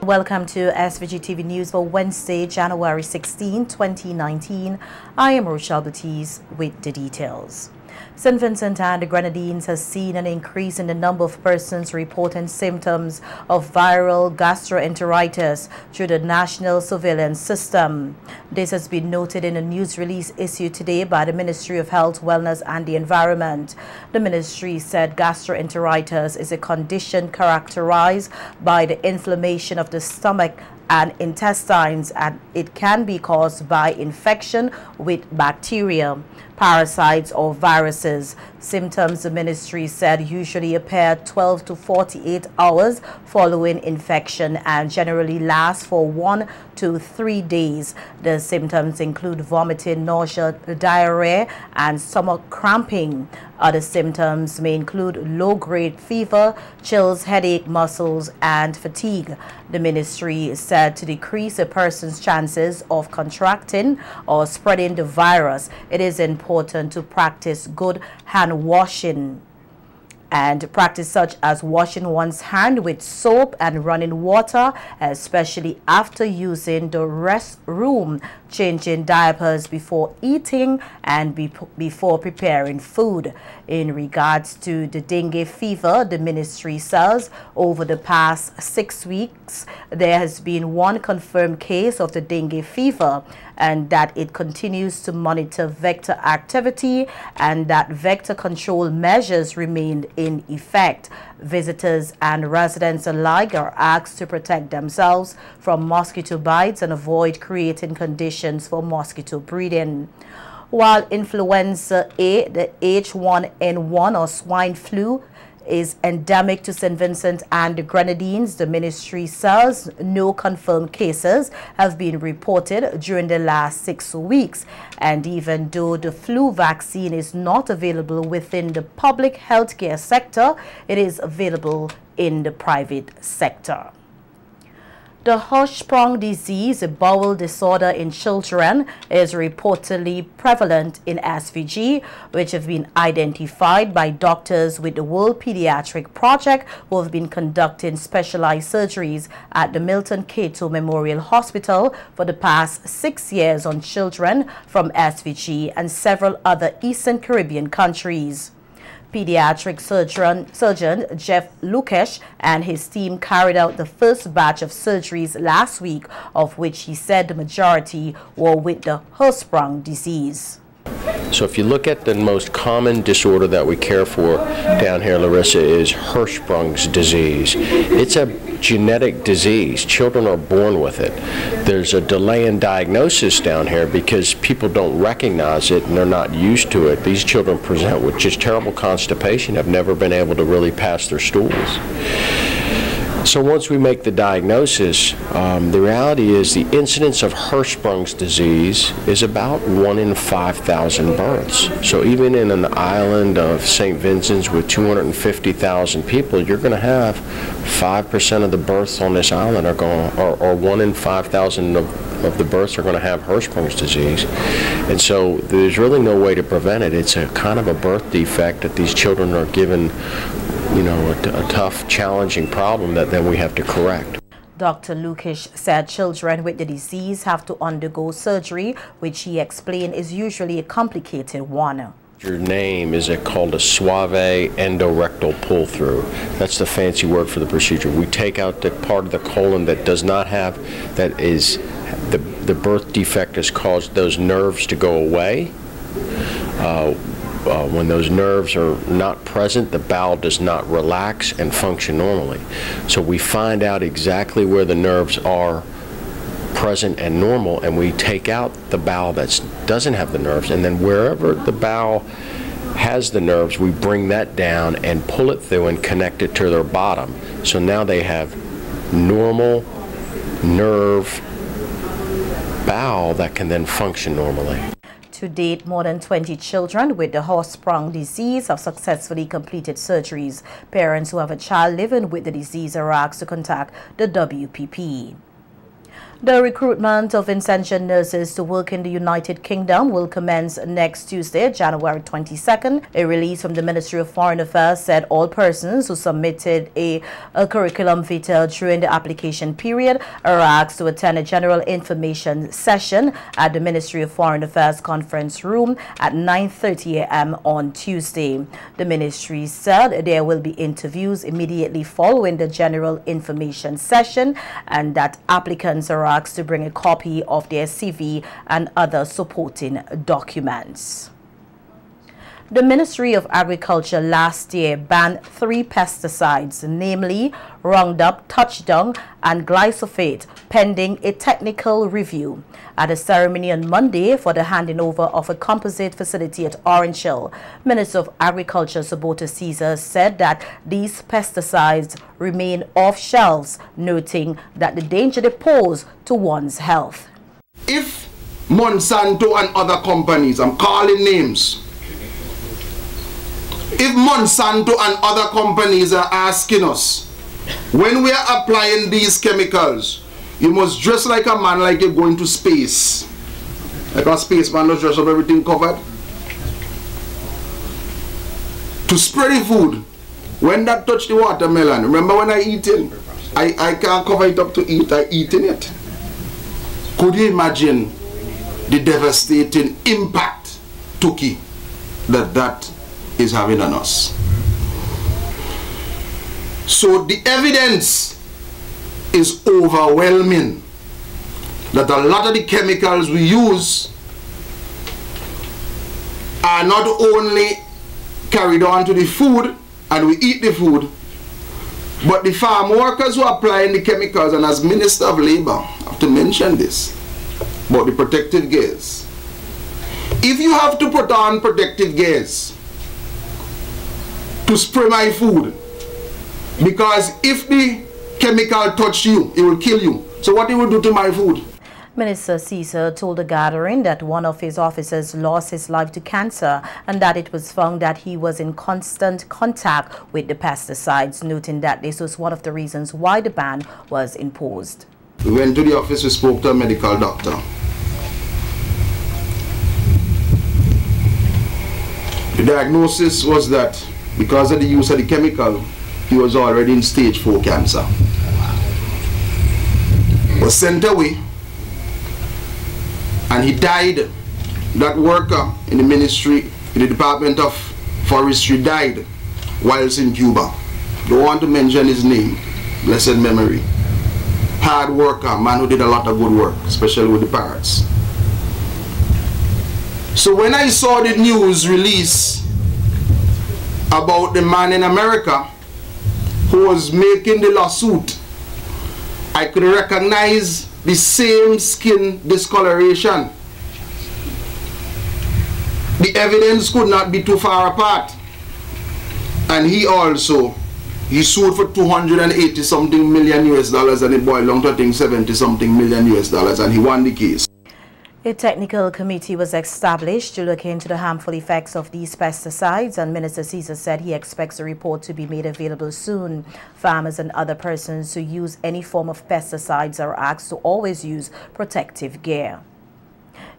Welcome to SVG-TV News for Wednesday, January 16, 2019. I am Rochelle Baptiste with the details. St. Vincent and the Grenadines has seen an increase in the number of persons reporting symptoms of viral gastroenteritis through the national surveillance system. This has been noted in a news release issued today by the Ministry of Health, Wellness and the Environment. The ministry said gastroenteritis is a condition characterized by the inflammation of the stomach and intestines, and it can be caused by infection with bacteria, parasites or viruses. Symptoms, the ministry said, usually appear 12 to 48 hours following infection and generally last for 1 to 3 days. The symptoms include vomiting, nausea, diarrhea and stomach cramping. Other symptoms may include low-grade fever, chills, headache, muscles and fatigue. The ministry said to decrease a person's chances of contracting or spreading the virus, it is important to practice good hand washing and practice such as washing one's hand with soap and running water, especially after using the restroom, changing diapers before eating and before preparing food. In regards to the dengue fever, the ministry says over the past 6 weeks, there has been 1 confirmed case of the dengue fever, and that it continues to monitor vector activity and that vector control measures remain in effect. Visitors and residents alike are asked to protect themselves from mosquito bites and avoid creating conditions for mosquito breeding. While influenza A, the H1N1 or swine flu, is endemic to St. Vincent and the Grenadines, the ministry says no confirmed cases have been reported during the last 6 weeks. And even though the flu vaccine is not available within the public healthcare sector, it is available in the private sector. The Hirschsprung disease, a bowel disorder in children, is reportedly prevalent in SVG, which have been identified by doctors with the World Pediatric Project, who have been conducting specialized surgeries at the Milton Cato Memorial Hospital for the past 6 years on children from SVG and several other Eastern Caribbean countries. Pediatric surgeon Jeff Lukesh and his team carried out the first batch of surgeries last week, of which he said the majority were with the Hirschsprung disease. So if you look at the most common disorder that we care for down here, Larissa, is Hirschsprung's disease. It's a genetic disease. Children are born with it. There's a delay in diagnosis down here because people don't recognize it and they're not used to it. These children present with just terrible constipation, have never been able to really pass their stools. So once we make the diagnosis, the reality is the incidence of Hirschsprung's disease is about 1 in 5,000 births. So even in an island of St. Vincent's with 250,000 people, you're going to have 5% of the births on this island are going, or 1 in 5,000 of the births are going to have Hirschsprung's disease. And so there's really no way to prevent it. It's a kind of a birth defect that these children are given, you know, a tough, challenging problem that then we have to correct. Dr. Lukesh said children with the disease have to undergo surgery, which he explained is usually a complicated one. Your name is called a suave endorectal pull-through. That's the fancy word for the procedure. We take out the part of the colon that does not have, that is, the birth defect has caused those nerves to go away. When those nerves are not present, the bowel does not relax and function normally. So we find out exactly where the nerves are present and normal, and we take out the bowel that doesn't have the nerves, and then wherever the bowel has the nerves, we bring that down and pull it through and connect it to their bottom. So now they have normal nerve bowel that can then function normally. To date, more than 20 children with the Hirschsprung disease have successfully completed surgeries. Parents who have a child living with the disease are asked to contact the WPP. The recruitment of essential nurses to work in the United Kingdom will commence next Tuesday, January 22nd. A release from the Ministry of Foreign Affairs said all persons who submitted a curriculum vitae during the application period are asked to attend a general information session at the Ministry of Foreign Affairs conference room at 9:30 a.m. on Tuesday. The ministry said there will be interviews immediately following the general information session and that applicants are asked to bring a copy of their CV and other supporting documents. The Ministry of Agriculture last year banned 3 pesticides, namely Roundup, Touchdown, and Glyphosate, pending a technical review. At a ceremony on Monday for the handing over of a composite facility at Orange Hill, Minister of Agriculture Sabota Caesar said that these pesticides remain off shelves, noting that the danger they pose to one's health. If Monsanto and other companies, I'm calling names, if Monsanto and other companies are asking us, when we are applying these chemicals, you must dress like a man, like you're going to space. Like a spaceman does, dress up everything covered. To spray the food, when that touch the watermelon, remember when I eating? I can't cover it up to eat, I eating it. Could you imagine the devastating impact, Tuki, that is having on us? So the evidence is overwhelming that a lot of the chemicals we use are not only carried on to the food and we eat the food, but the farm workers who are applying the chemicals, and as Minister of Labour, I have to mention this about the protective gears. If you have to put on protective gears to spray my food, because if the chemical touch you, it will kill you. So what it will do to my food? Minister Caesar told the gathering that one of his officers lost his life to cancer and that it was found that he was in constant contact with the pesticides, noting that this was one of the reasons why the ban was imposed. We went to the office, we spoke to a medical doctor. The diagnosis was that because of the use of the chemical, he was already in stage 4 cancer. Was sent away and he died. That worker in the ministry, in the Department of Forestry, died whilst in Cuba. Don't want to mention his name, blessed memory. Hard worker, man who did a lot of good work, especially with the parrots. So when I saw the news release about the man in America who was making the lawsuit, I could recognize the same skin discoloration. The evidence could not be too far apart. And he sued for 280 something million US dollars, and it boiled down to I think 70 something million US dollars, and he won the case. A technical committee was established to look into the harmful effects of these pesticides, and Minister Caesar said he expects the report to be made available soon. Farmers and other persons who use any form of pesticides are asked to always use protective gear.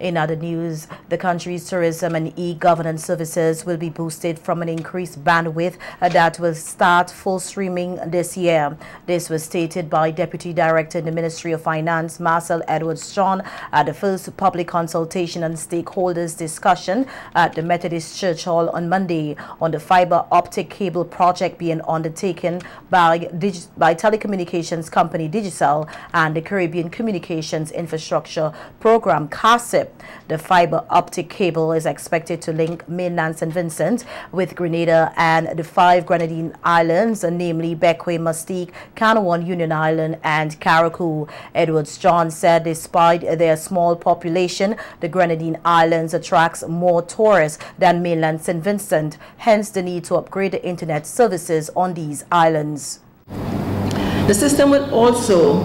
In other news, the country's tourism and e-governance services will be boosted from an increased bandwidth that will start full streaming this year. This was stated by Deputy Director in the Ministry of Finance, Marcel Edwards-John, at the first public consultation and stakeholders discussion at the Methodist Church Hall on Monday on the fiber optic cable project being undertaken by telecommunications company Digicel and the Caribbean Communications Infrastructure Program, CARSIP. The fiber optic cable is expected to link mainland St. Vincent with Grenada and the 5 Grenadine islands, namely Bequia, Mustique, Canouan, Union Island, and Carriacou. Edwards-John said despite their small population, the Grenadine islands attracts more tourists than mainland St. Vincent, hence the need to upgrade the internet services on these islands. The system will also,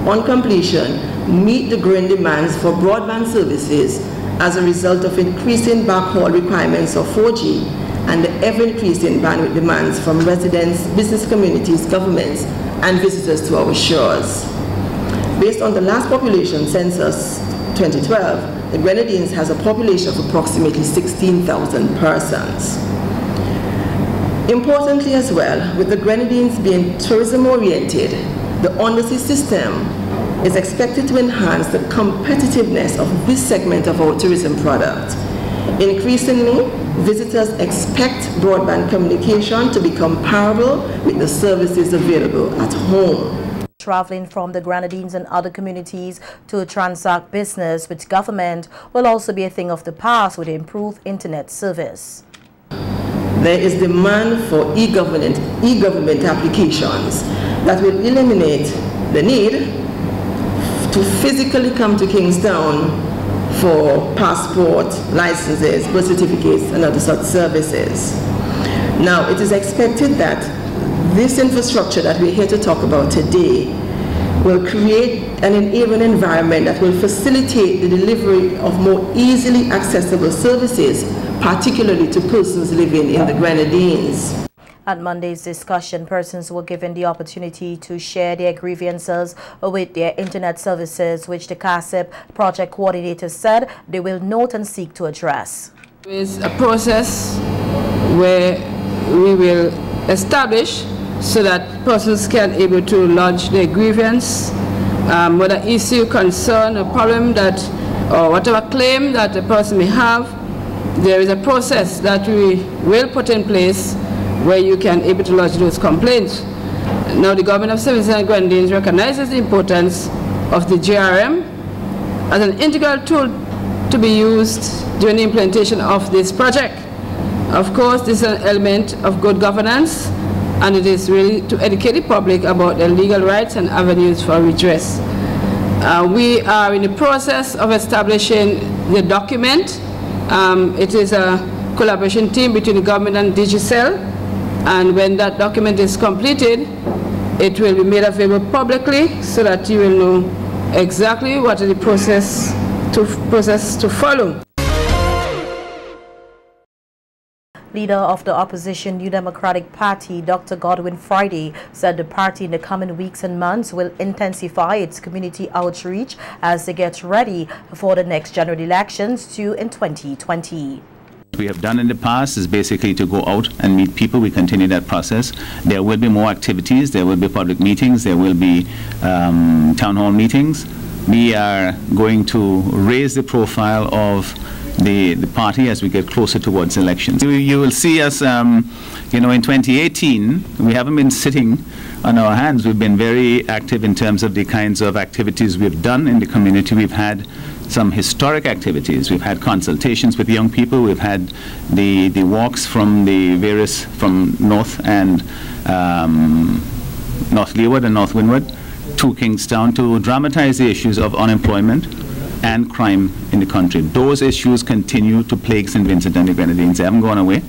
on completion, meet the growing demands for broadband services as a result of increasing backhaul requirements of 4G and the ever-increasing bandwidth demands from residents, business communities, governments, and visitors to our shores. Based on the last population census 2012, the Grenadines has a population of approximately 16,000 persons. Importantly as well, with the Grenadines being tourism-oriented, the undersea system is expected to enhance the competitiveness of this segment of our tourism product. Increasingly, visitors expect broadband communication to be comparable with the services available at home. Traveling from the Grenadines and other communities to transact business with government will also be a thing of the past with improved internet service. There is demand for e-government applications that will eliminate the need to physically come to Kingstown for passport, licenses, birth certificates, and other such services. Now, it is expected that this infrastructure that we're here to talk about today will create and enable an environment that will facilitate the delivery of more easily accessible services, particularly to persons living in the Grenadines. At Monday's discussion, persons were given the opportunity to share their grievances with their internet services, which the CASIP project coordinator said they will note and seek to address. There is a process where we will establish so that persons can able to lodge their grievance, whether issue, concern, or problem that, or whatever claim that a person may have. There is a process that we will put in place where you can able to lodge those complaints. Now, the Government of St. Vincent and Grenadines recognizes the importance of the GRM as an integral tool to be used during the implementation of this project. Of course, this is an element of good governance, and it is really to educate the public about their legal rights and avenues for redress. We are in the process of establishing the document. It is a collaboration team between the government and Digicel, and when that document is completed, it will be made available publicly so that you will know exactly what is the process to follow. Leader of the opposition New Democratic Party, Dr. Godwin Friday, said the party in the coming weeks and months will intensify its community outreach as they get ready for the next general elections due in 2020. What we have done in the past is basically to go out and meet people. We continue that process. There will be more activities. There will be public meetings. There will be town hall meetings. We are going to raise the profile of the party as we get closer towards elections. You will see us, you know, in 2018, we haven't been sitting on our hands. We've been very active in terms of the kinds of activities we've done in the community. We've had some historic activities. We've had consultations with young people. We've had the walks from North and North Leeward and North Windward to Kingstown to dramatize the issues of unemployment and crime in the country. Those issues continue to plague St. Vincent and the Grenadines. They haven't gone away,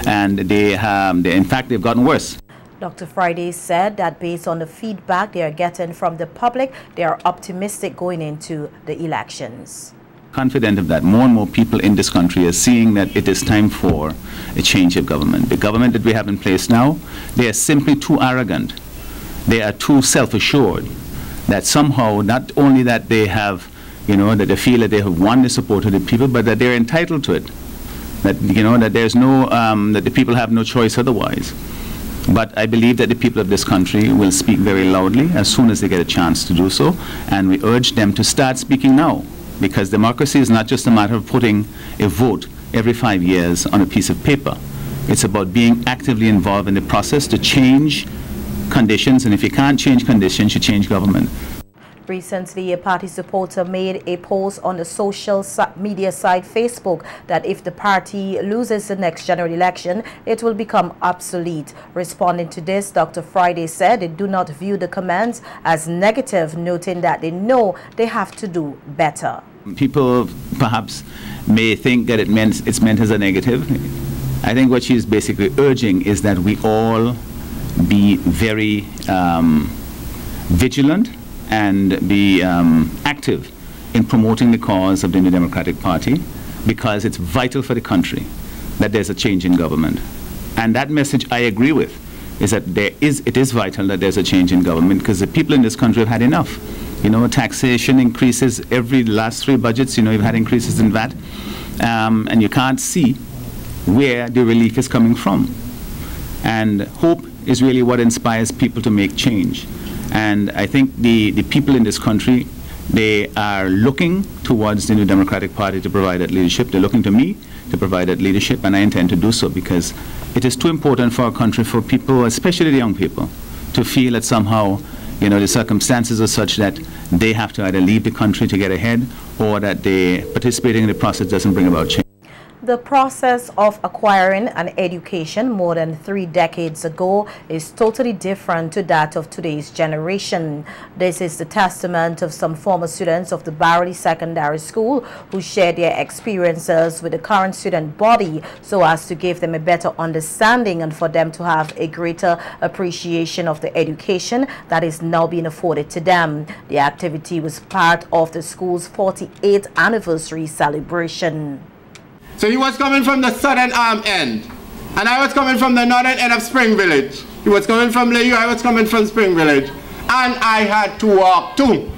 and in fact, they've gotten worse. Dr. Friday said that based on the feedback they are getting from the public, they are optimistic going into the elections. Confident of that. More and more people in this country are seeing that it is time for a change of government. The government that we have in place now, they are simply too arrogant. They are too self-assured that somehow, not only that they have, you know, that they feel that they have won the support of the people, but that they're entitled to it. That, you know, that there's no, that the people have no choice otherwise. But I believe that the people of this country will speak very loudly as soon as they get a chance to do so, and we urge them to start speaking now, because democracy is not just a matter of putting a vote every 5 years on a piece of paper. It's about being actively involved in the process to change conditions, and if you can't change conditions, you change government. Recently, a party supporter made a post on the social media site Facebook that if the party loses the next general election, it will become obsolete. Responding to this, Dr. Friday said they do not view the comments as negative, noting that they know they have to do better. People perhaps may think that it's meant as a negative. I think what she's basically urging is that we all be very vigilant and be active in promoting the cause of the New Democratic Party, because it's vital for the country that there's a change in government. And that message I agree with, is that it is vital that there's a change in government, because the people in this country have had enough. You know, taxation increases every last 3 budgets. You know, you've had increases in VAT, and you can't see where the relief is coming from. And hope is really what inspires people to make change. And I think the people in this country, they are looking towards the New Democratic Party to provide that leadership. They're looking to me to provide that leadership, and I intend to do so, because it is too important for our country, for people, especially the young people, to feel that somehow, you know, the circumstances are such that they have to either leave the country to get ahead, or that participating in the process doesn't bring about change. The process of acquiring an education more than 3 decades ago is totally different to that of today's generation. This is the testament of some former students of the Barley Secondary School who shared their experiences with the current student body so as to give them a better understanding and for them to have a greater appreciation of the education that is now being afforded to them. The activity was part of the school's 48th anniversary celebration. So he was coming from the southern arm end, and I was coming from the northern end of Spring Village. He was coming from Layu, I was coming from Spring Village. And I had to walk too,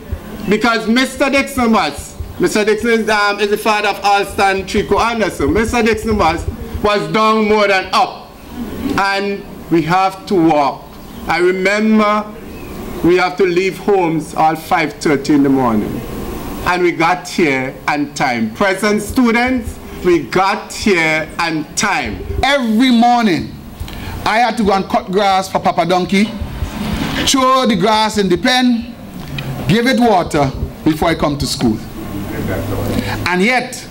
because Mr. Dixon was the father of Alston Trico Anderson. Mr. Dixon was down more than up, and we have to walk. I remember we have to leave homes all 5:30 in the morning, and we got here on time. Present students, we got here on time. Every morning, I had to go and cut grass for Papa Donkey, throw the grass in the pen, give it water before I come to school. And yet,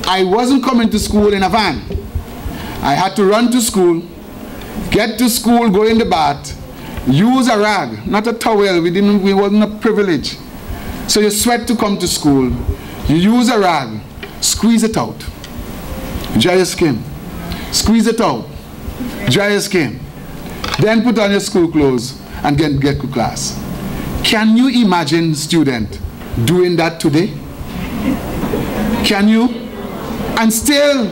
I wasn't coming to school in a van. I had to run to school, get to school, go in the bath, use a rag, not a towel. We wasn't a privilege. So you sweat to come to school, you use a rag, squeeze it out. Dry your skin. Squeeze it out. Dry your skin. Then put on your school clothes and get to class. Can you imagine, student, doing that today? Can you? And still,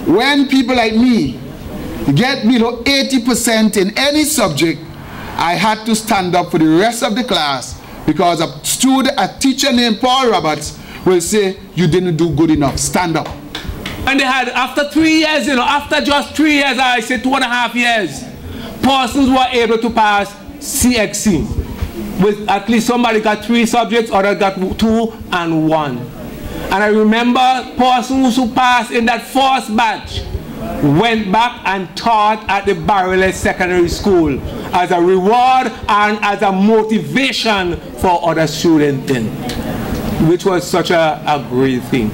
when people like me get below 80% in any subject, I had to stand up for the rest of the class because a teacher named Paul Roberts will say, you didn't do good enough, stand up. And they had, after 3 years, you know, after just 3 years, I say 2.5 years, persons were able to pass CXC. With at least somebody got 3 subjects, others got 2 and 1. And I remember persons who passed in that first batch went back and taught at the Barley Secondary School as a reward and as a motivation for other students then, which was such a great thing.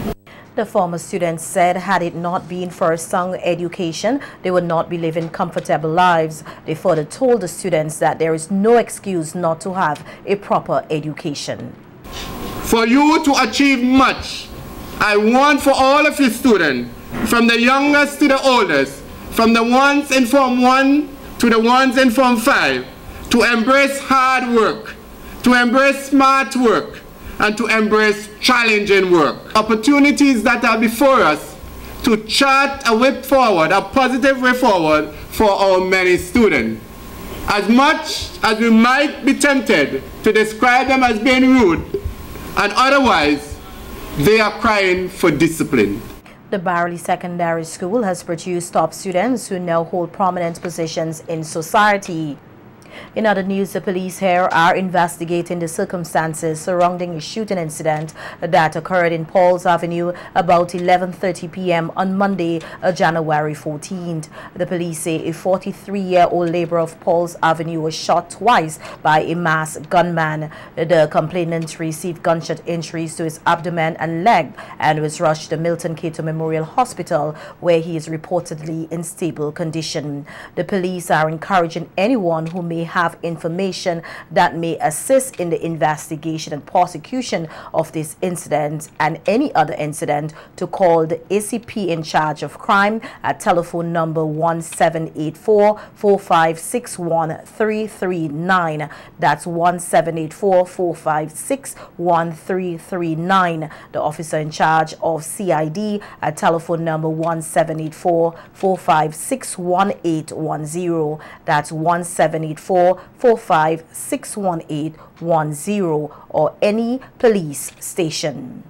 The former students said had it not been for a sound education, they would not be living comfortable lives. They further told the students that there is no excuse not to have a proper education. For you to achieve much, I want for all of you students, from the youngest to the oldest, from the ones in Form 1 to the ones in Form 5, to embrace hard work, to embrace smart work, and to embrace challenging work. Opportunities that are before us to chart a way forward, a positive way forward for our many students. As much as we might be tempted to describe them as being rude and otherwise, they are crying for discipline. The Barley Secondary School has produced top students who now hold prominent positions in society. In other news, the police here are investigating the circumstances surrounding a shooting incident that occurred in Paul's Avenue about 11:30 p.m. on Monday, January 14th. The police say a 43-year-old laborer of Paul's Avenue was shot twice by a masked gunman. The complainant received gunshot injuries to his abdomen and leg and was rushed to Milton Cato Memorial Hospital, where he is reportedly in stable condition. The police are encouraging anyone who may have information that may assist in the investigation and prosecution of this incident and any other incident to call the ACP in charge of crime at telephone number 1784-456-1339. That's 1784-456-1339. The officer in charge of CID at telephone number 1784-456-1810. That's 1784 09445 61810 or any police station.